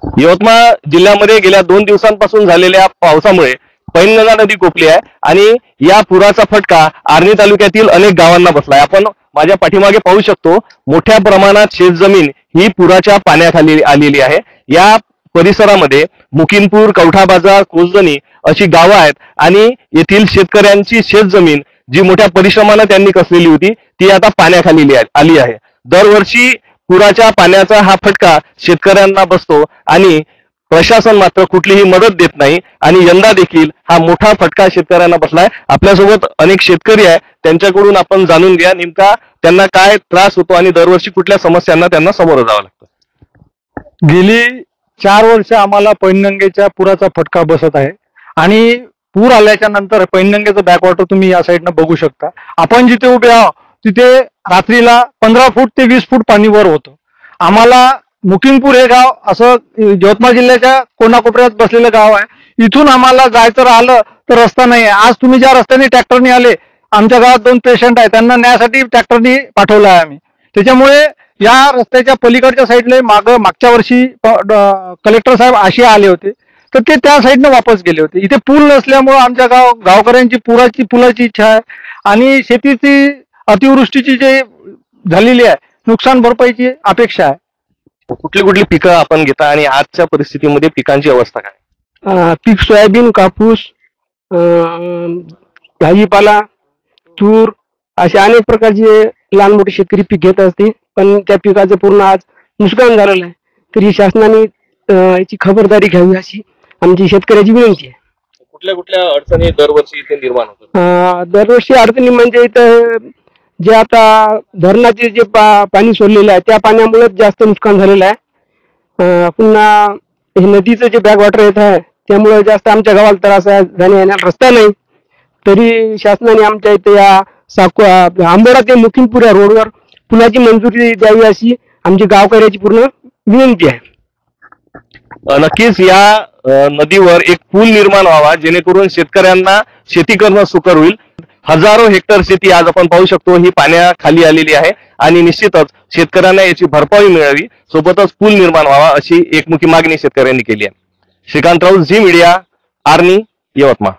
यवतमाळ जिल्ह्यामध्ये गेल्या 2 दिवसांपासून झालेल्या पावसामुळे पैनगंगा नदी कोपली आहे आणि या पुराचा फटका आर्णी तालुक्यातील अनेक गावांना बसलाय। आपण माझ्या पाठीमागे पाहू शकतो, मोठ्या प्रमाणात शेतजमीन ही पुराच्या पाण्याखाली आलेली आहे। या परिसरामध्ये मुकिंदपूर, कवठा बाजार, कोसदनी अशी गावं आहेत आणि येथील शेतकऱ्यांची शेतजमीन जी मोठ्या परिश्रमाने त्यांनी कसलेली होती ती आता पाण्याखाली आली आहे। दरवर्षी पुराच्या पाण्याचा हा फटका शेतकऱ्यांना बसतो आणि प्रशासन मात्र कुठलीही मदत देत नाही आणि यंदा देखील हा मोठा फटका शेतकऱ्यांना बसलाय। आपल्यासोबत अनेक शेतकरी आहेत, त्यांच्याकडून आपण जाणून घ्या नेमका त्यांना काय त्रास होतो आणि दरवर्षी कुठल्या समस्यांना त्यांना सामोरं जावं लागतं। गेली 4 वर्ष आम्हाला पैनगंगेच्या पुराचा फटका बसत आहे आणि पूर आल्याच्या नंतर पैनगंगेचं बॅकवॉटर तुम्ही या साईडनं बघू शकता। आपण जिथे उभे आहोत तिथे रात्रीला 15 फूट ते 20 फूट पाणी वर होतं। आम्हाला मुकिंदपूर हे गाव असं यवतमाळ जिल्ह्याच्या कोणाकोपऱ्यात बसलेलं गाव आहे। इथून आम्हाला जायचं राहिलं तर रस्ता नाही आहे। आज तुम्ही ज्या रस्त्याने ट्रॅक्टरने आले, आमच्या गावात 2 पेशंट आहेत, त्यांना न्यायासाठी ट्रॅक्टरने पाठवलं आहे आम्ही। त्याच्यामुळे या रस्त्याच्या पलीकडच्या साईडने मागच्या वर्षी कलेक्टर साहेब आशिया आले होते, तर ते त्या साईडनं वापस गेले होते। इथे पूल नसल्यामुळे आमच्या गावकऱ्यांची पुलाची इच्छा आहे आणि शेतीची अतिवृष्टीची जे झालेली आहे नुकसान भरपाईची अपेक्षा आहे। कुठली पिकं आपण घेता आणि आजच्या परिस्थितीमध्ये पिकांची अवस्था काय? पीक सोयाबीन, कापूस, भाजीपाला, तूर असे अनेक प्रकारचे लहान मोठे शेतकरी पीक घेत असते, पण त्या पिकाचं पूर्ण आज नुकसान झालेलं आहे। तरी शासनाने याची खबरदारी घ्यावी अशी आमची शेतकऱ्याची विनंती आहे। कुठल्या अडचणी दरवर्षी इथे निर्माण होतात? दरवर्षी अडचणी म्हणजे इथं जे आता धरणाचे जे पाणी सोडलेलं आहे त्या पाण्यामुळे जास्त नुकसान झालेलं आहे। पुन्हा हे नदीचं जे बॅकवॉटर येत आहे त्यामुळे जास्त आमच्या गावाला त्रास आहे, जाण्या येण्याला रस्ता नाही। तरी शासनाने आमच्या इथे या आंबोडा ते मुकिंदपूर या रोडवर पुलाची मंजुरी द्यावी अशी आमची गावकऱ्याची पूर्ण विनंती आहे। नक्कीच या नदीवर एक पूल निर्माण व्हावा जेणेकरून शेतकऱ्यांना शेती करणं सुकर होईल। हजारो हेक्टर शेती आज आपण पाहू शकतो ही पाण्याखाली आलेली आहे आणि निश्चितच शेतकऱ्यांना याची भरपाई मिळावी, सोबतच पूल निर्माण व्हावा अशी एकमुखी मागणी शेतकऱ्यांनी केली आहे। श्रीकांत राऊत, झी मीडिया, आर्णी, यवतमाळ।